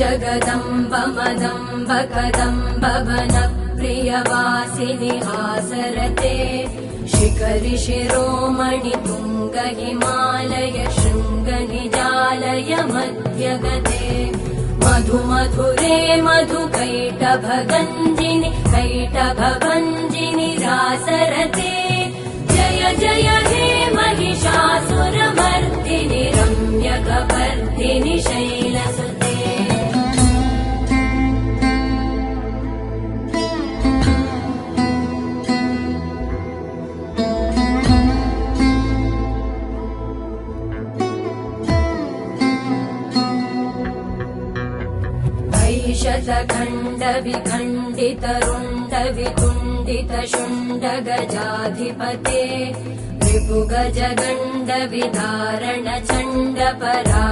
जगदम्ब मदम्ब कदम्ब वन प्रियवासिनि हासरते शिखरि शिरोमणि तुंग हिमालय शृंग निजालय मध्यगते मधु मधुरे मधुकैटभगञ्जिनि कैटभभञ्जिनि रासरते जय जय हे महिषासुरमर्दिनि रम्यकपर्दिनि शैलसुते शतखण्ड विखण्डित रुण्ड वितुण्डित शुण्ड गजाधिपते रिपु गज गण्ड विदारण चण्ड परा